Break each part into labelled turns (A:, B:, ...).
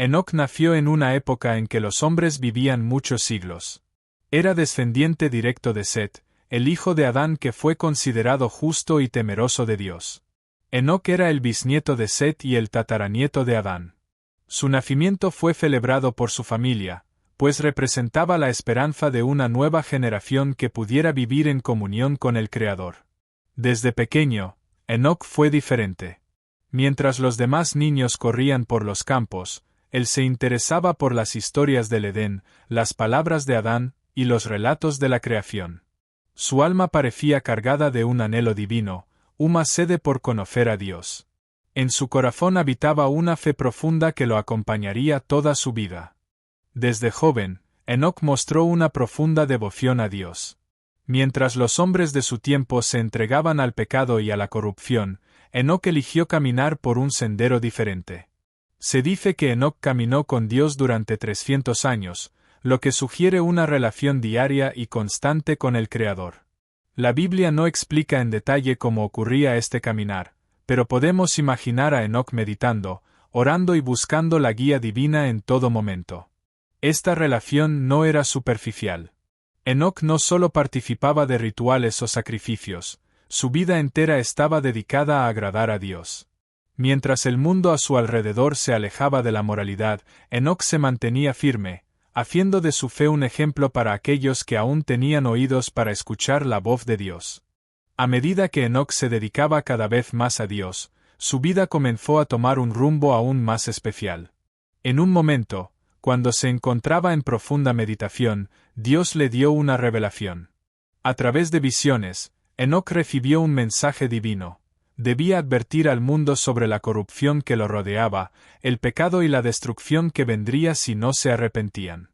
A: Enoc nació en una época en que los hombres vivían muchos siglos. Era descendiente directo de Set, el hijo de Adán que fue considerado justo y temeroso de Dios. Enoc era el bisnieto de Set y el tataranieto de Adán. Su nacimiento fue celebrado por su familia, pues representaba la esperanza de una nueva generación que pudiera vivir en comunión con el Creador. Desde pequeño, Enoc fue diferente. Mientras los demás niños corrían por los campos, él se interesaba por las historias del Edén, las palabras de Adán y los relatos de la creación. Su alma parecía cargada de un anhelo divino, una sed por conocer a Dios. En su corazón habitaba una fe profunda que lo acompañaría toda su vida. Desde joven, Enoc mostró una profunda devoción a Dios. Mientras los hombres de su tiempo se entregaban al pecado y a la corrupción, Enoc eligió caminar por un sendero diferente. Se dice que Enoc caminó con Dios durante 300 años, lo que sugiere una relación diaria y constante con el Creador. La Biblia no explica en detalle cómo ocurría este caminar, pero podemos imaginar a Enoc meditando, orando y buscando la guía divina en todo momento. Esta relación no era superficial. Enoc no solo participaba de rituales o sacrificios, su vida entera estaba dedicada a agradar a Dios. Mientras el mundo a su alrededor se alejaba de la moralidad, Enoc se mantenía firme, haciendo de su fe un ejemplo para aquellos que aún tenían oídos para escuchar la voz de Dios. A medida que Enoc se dedicaba cada vez más a Dios, su vida comenzó a tomar un rumbo aún más especial. En un momento, cuando se encontraba en profunda meditación, Dios le dio una revelación. A través de visiones, Enoc recibió un mensaje divino. Debía advertir al mundo sobre la corrupción que lo rodeaba, el pecado y la destrucción que vendría si no se arrepentían.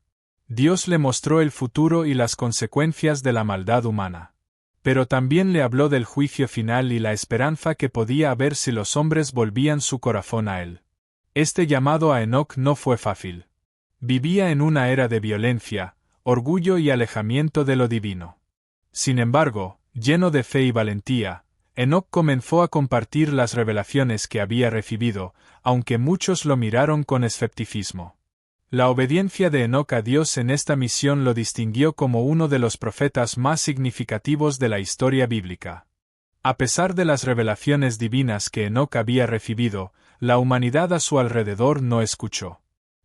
A: Dios le mostró el futuro y las consecuencias de la maldad humana. Pero también le habló del juicio final y la esperanza que podía haber si los hombres volvían su corazón a él. Este llamado a Enoc no fue fácil. Vivía en una era de violencia, orgullo y alejamiento de lo divino. Sin embargo, lleno de fe y valentía, Enoc comenzó a compartir las revelaciones que había recibido, aunque muchos lo miraron con escepticismo. La obediencia de Enoc a Dios en esta misión lo distinguió como uno de los profetas más significativos de la historia bíblica. A pesar de las revelaciones divinas que Enoc había recibido, la humanidad a su alrededor no escuchó.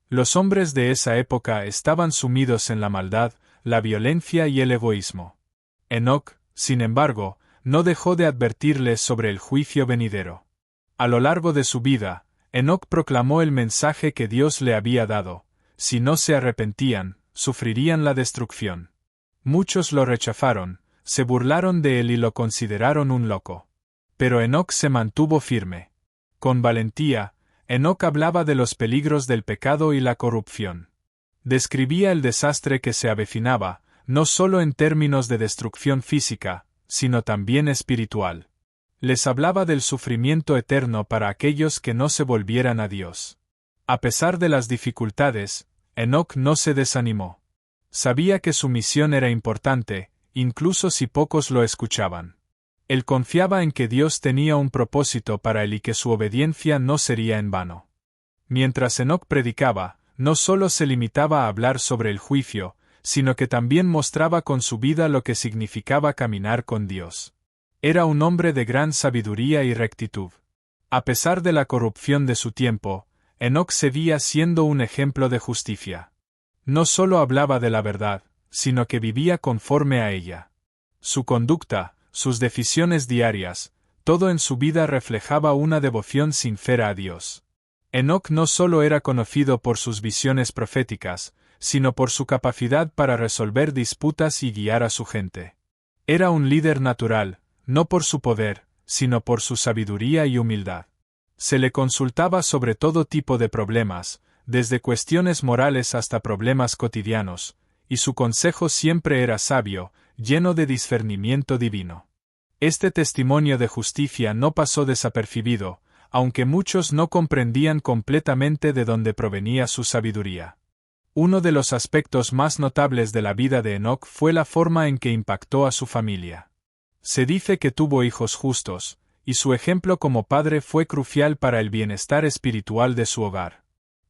A: Los hombres de esa época estaban sumidos en la maldad, la violencia y el egoísmo. Enoc, sin embargo, no dejó de advertirles sobre el juicio venidero. A lo largo de su vida, Enoc proclamó el mensaje que Dios le había dado: si no se arrepentían, sufrirían la destrucción. Muchos lo rechazaron, se burlaron de él y lo consideraron un loco. Pero Enoc se mantuvo firme. Con valentía, Enoc hablaba de los peligros del pecado y la corrupción. Describía el desastre que se avecinaba, no solo en términos de destrucción física, sino también espiritual. Les hablaba del sufrimiento eterno para aquellos que no se volvieran a Dios. A pesar de las dificultades, Enoc no se desanimó. Sabía que su misión era importante, incluso si pocos lo escuchaban. Él confiaba en que Dios tenía un propósito para él y que su obediencia no sería en vano. Mientras Enoc predicaba, no solo se limitaba a hablar sobre el juicio, sino que también mostraba con su vida lo que significaba caminar con Dios. Era un hombre de gran sabiduría y rectitud. A pesar de la corrupción de su tiempo, Enoc seguía siendo un ejemplo de justicia. No solo hablaba de la verdad, sino que vivía conforme a ella. Su conducta, sus decisiones diarias, todo en su vida reflejaba una devoción sincera a Dios. Enoc no solo era conocido por sus visiones proféticas, sino por su capacidad para resolver disputas y guiar a su gente. Era un líder natural, no por su poder, sino por su sabiduría y humildad. Se le consultaba sobre todo tipo de problemas, desde cuestiones morales hasta problemas cotidianos, y su consejo siempre era sabio, lleno de discernimiento divino. Este testimonio de justicia no pasó desapercibido, aunque muchos no comprendían completamente de dónde provenía su sabiduría. Uno de los aspectos más notables de la vida de Enoc fue la forma en que impactó a su familia. Se dice que tuvo hijos justos, y su ejemplo como padre fue crucial para el bienestar espiritual de su hogar.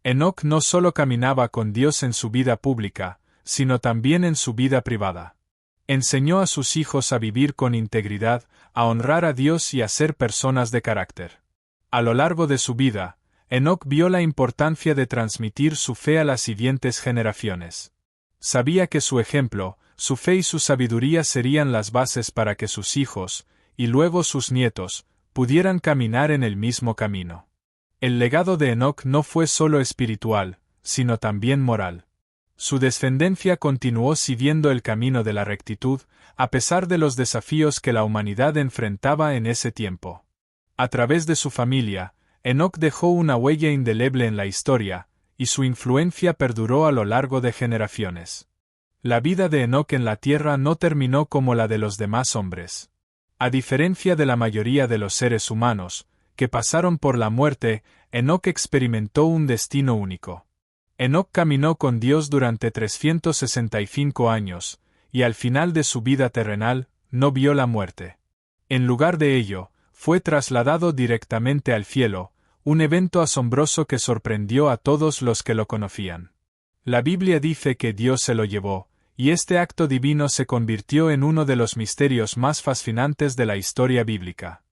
A: Enoc no solo caminaba con Dios en su vida pública, sino también en su vida privada. Enseñó a sus hijos a vivir con integridad, a honrar a Dios y a ser personas de carácter. A lo largo de su vida, Enoc vio la importancia de transmitir su fe a las siguientes generaciones. Sabía que su ejemplo, su fe y su sabiduría serían las bases para que sus hijos, y luego sus nietos, pudieran caminar en el mismo camino. El legado de Enoc no fue solo espiritual, sino también moral. Su descendencia continuó siguiendo el camino de la rectitud, a pesar de los desafíos que la humanidad enfrentaba en ese tiempo. A través de su familia, Enoc dejó una huella indeleble en la historia, y su influencia perduró a lo largo de generaciones. La vida de Enoc en la tierra no terminó como la de los demás hombres. A diferencia de la mayoría de los seres humanos, que pasaron por la muerte, Enoc experimentó un destino único. Enoc caminó con Dios durante 365 años, y al final de su vida terrenal, no vio la muerte. En lugar de ello, fue trasladado directamente al cielo, un evento asombroso que sorprendió a todos los que lo conocían. La Biblia dice que Dios se lo llevó, y este acto divino se convirtió en uno de los misterios más fascinantes de la historia bíblica.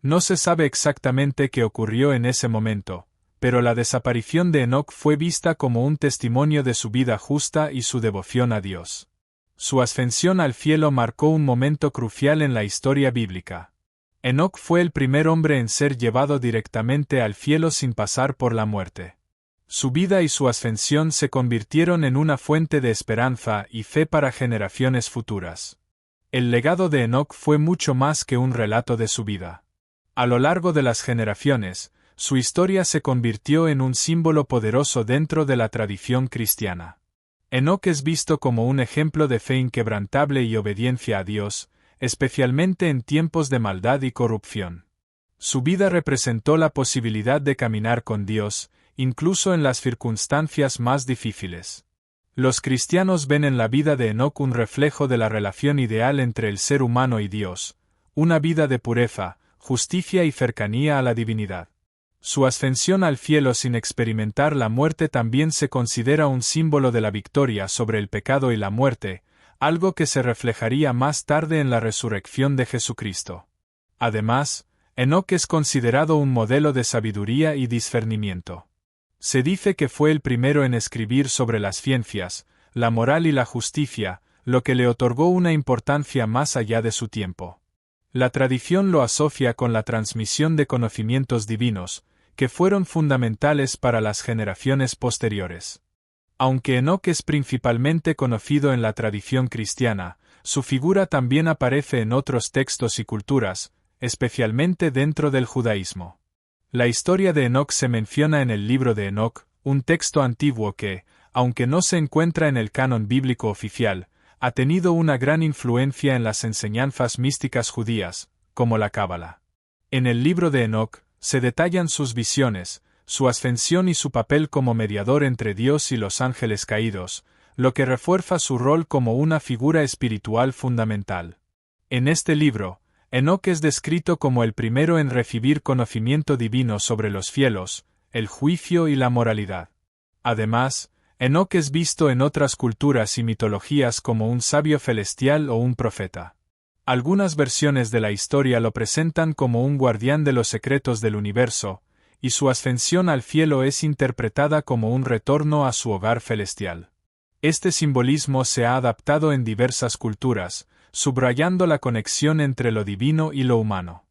A: No se sabe exactamente qué ocurrió en ese momento, pero la desaparición de Enoc fue vista como un testimonio de su vida justa y su devoción a Dios. Su ascensión al cielo marcó un momento crucial en la historia bíblica. Enoc fue el primer hombre en ser llevado directamente al cielo sin pasar por la muerte. Su vida y su ascensión se convirtieron en una fuente de esperanza y fe para generaciones futuras. El legado de Enoc fue mucho más que un relato de su vida. A lo largo de las generaciones, su historia se convirtió en un símbolo poderoso dentro de la tradición cristiana. Enoc es visto como un ejemplo de fe inquebrantable y obediencia a Dios, especialmente en tiempos de maldad y corrupción. Su vida representó la posibilidad de caminar con Dios, incluso en las circunstancias más difíciles. Los cristianos ven en la vida de Enoc un reflejo de la relación ideal entre el ser humano y Dios, una vida de pureza, justicia y cercanía a la divinidad. Su ascensión al cielo sin experimentar la muerte también se considera un símbolo de la victoria sobre el pecado y la muerte, algo que se reflejaría más tarde en la resurrección de Jesucristo. Además, Enoc es considerado un modelo de sabiduría y discernimiento. Se dice que fue el primero en escribir sobre las ciencias, la moral y la justicia, lo que le otorgó una importancia más allá de su tiempo. La tradición lo asocia con la transmisión de conocimientos divinos, que fueron fundamentales para las generaciones posteriores. Aunque Enoc es principalmente conocido en la tradición cristiana, su figura también aparece en otros textos y culturas, especialmente dentro del judaísmo. La historia de Enoc se menciona en el libro de Enoc, un texto antiguo que, aunque no se encuentra en el canon bíblico oficial, ha tenido una gran influencia en las enseñanzas místicas judías, como la Cábala. En el libro de Enoc, se detallan sus visiones, su ascensión y su papel como mediador entre Dios y los ángeles caídos, lo que refuerza su rol como una figura espiritual fundamental. En este libro, Enoc es descrito como el primero en recibir conocimiento divino sobre los cielos, el juicio y la moralidad. Además, Enoc es visto en otras culturas y mitologías como un sabio celestial o un profeta. Algunas versiones de la historia lo presentan como un guardián de los secretos del universo, y su ascensión al cielo es interpretada como un retorno a su hogar celestial. Este simbolismo se ha adaptado en diversas culturas, subrayando la conexión entre lo divino y lo humano.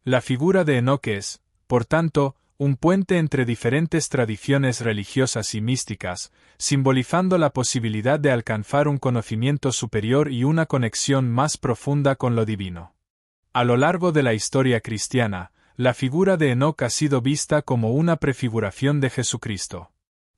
A: La figura de Enoc es, por tanto, un puente entre diferentes tradiciones religiosas y místicas, simbolizando la posibilidad de alcanzar un conocimiento superior y una conexión más profunda con lo divino. A lo largo de la historia cristiana, la figura de Enoc ha sido vista como una prefiguración de Jesucristo.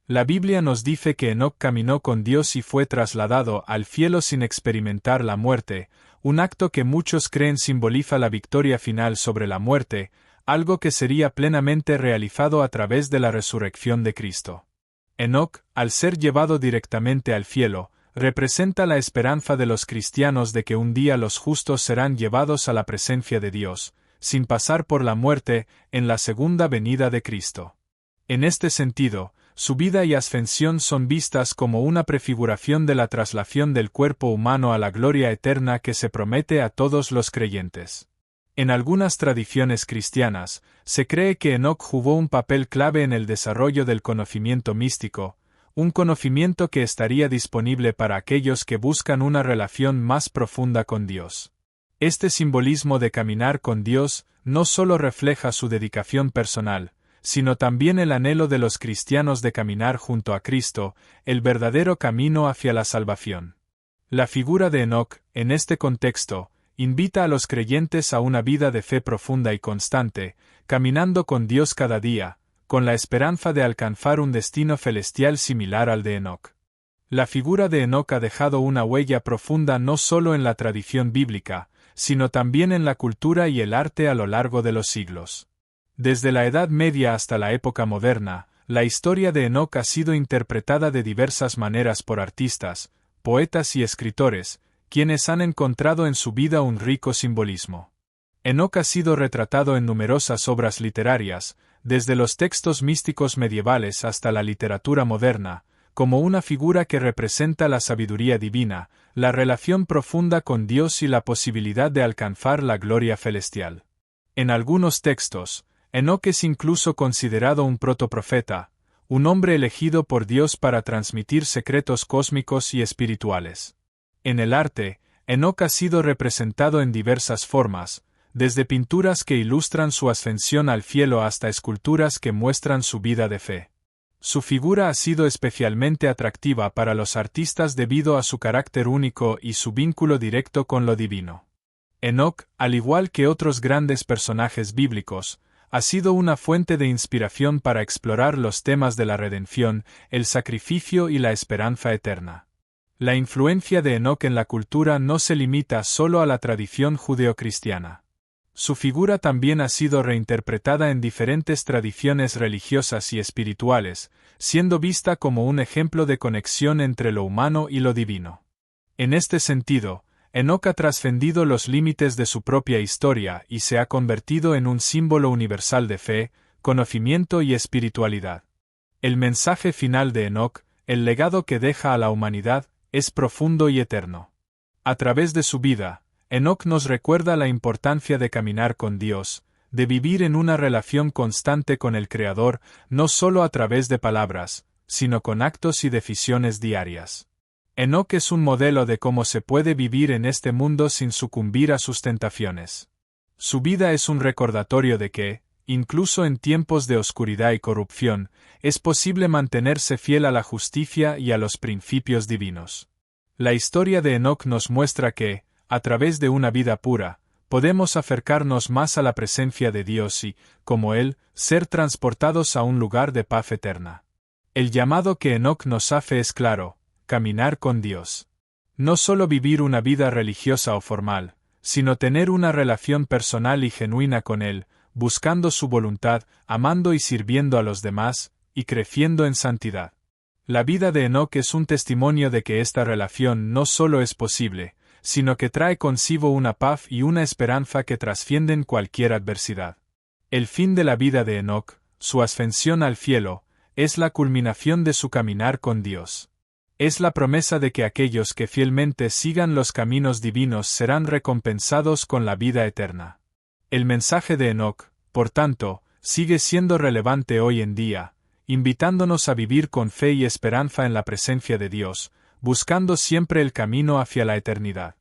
A: La Biblia nos dice que Enoc caminó con Dios y fue trasladado al cielo sin experimentar la muerte, un acto que muchos creen simboliza la victoria final sobre la muerte, algo que sería plenamente realizado a través de la resurrección de Cristo. Enoc, al ser llevado directamente al cielo, representa la esperanza de los cristianos de que un día los justos serán llevados a la presencia de Dios, sin pasar por la muerte, en la segunda venida de Cristo. En este sentido, su vida y ascensión son vistas como una prefiguración de la traslación del cuerpo humano a la gloria eterna que se promete a todos los creyentes. En algunas tradiciones cristianas, se cree que Enoc jugó un papel clave en el desarrollo del conocimiento místico, un conocimiento que estaría disponible para aquellos que buscan una relación más profunda con Dios. Este simbolismo de caminar con Dios no solo refleja su dedicación personal, sino también el anhelo de los cristianos de caminar junto a Cristo, el verdadero camino hacia la salvación. La figura de Enoc, en este contexto, invita a los creyentes a una vida de fe profunda y constante, caminando con Dios cada día, con la esperanza de alcanzar un destino celestial similar al de Enoc. La figura de Enoc ha dejado una huella profunda no solo en la tradición bíblica, sino también en la cultura y el arte a lo largo de los siglos. Desde la Edad Media hasta la época moderna, la historia de Enoc ha sido interpretada de diversas maneras por artistas, poetas y escritores, quienes han encontrado en su vida un rico simbolismo. Enoc ha sido retratado en numerosas obras literarias, desde los textos místicos medievales hasta la literatura moderna, como una figura que representa la sabiduría divina, la relación profunda con Dios y la posibilidad de alcanzar la gloria celestial. En algunos textos, Enoc es incluso considerado un protoprofeta, un hombre elegido por Dios para transmitir secretos cósmicos y espirituales. En el arte, Enoc ha sido representado en diversas formas, desde pinturas que ilustran su ascensión al cielo hasta esculturas que muestran su vida de fe. Su figura ha sido especialmente atractiva para los artistas debido a su carácter único y su vínculo directo con lo divino. Enoc, al igual que otros grandes personajes bíblicos, ha sido una fuente de inspiración para explorar los temas de la redención, el sacrificio y la esperanza eterna. La influencia de Enoc en la cultura no se limita solo a la tradición judeocristiana. Su figura también ha sido reinterpretada en diferentes tradiciones religiosas y espirituales, siendo vista como un ejemplo de conexión entre lo humano y lo divino. En este sentido, Enoc ha trascendido los límites de su propia historia y se ha convertido en un símbolo universal de fe, conocimiento y espiritualidad. El mensaje final de Enoc, el legado que deja a la humanidad, es profundo y eterno. A través de su vida, Enoc nos recuerda la importancia de caminar con Dios, de vivir en una relación constante con el Creador, no solo a través de palabras, sino con actos y decisiones diarias. Enoc es un modelo de cómo se puede vivir en este mundo sin sucumbir a sus tentaciones. Su vida es un recordatorio de que, incluso en tiempos de oscuridad y corrupción, es posible mantenerse fiel a la justicia y a los principios divinos. La historia de Enoc nos muestra que, a través de una vida pura, podemos acercarnos más a la presencia de Dios y, como Él, ser transportados a un lugar de paz eterna. El llamado que Enoc nos hace es claro: caminar con Dios. No solo vivir una vida religiosa o formal, sino tener una relación personal y genuina con Él, buscando su voluntad, amando y sirviendo a los demás, y creciendo en santidad. La vida de Enoc es un testimonio de que esta relación no solo es posible, sino que trae consigo una paz y una esperanza que trascienden cualquier adversidad. El fin de la vida de Enoc, su ascensión al cielo, es la culminación de su caminar con Dios. Es la promesa de que aquellos que fielmente sigan los caminos divinos serán recompensados con la vida eterna. El mensaje de Enoc, por tanto, sigue siendo relevante hoy en día, invitándonos a vivir con fe y esperanza en la presencia de Dios, buscando siempre el camino hacia la eternidad.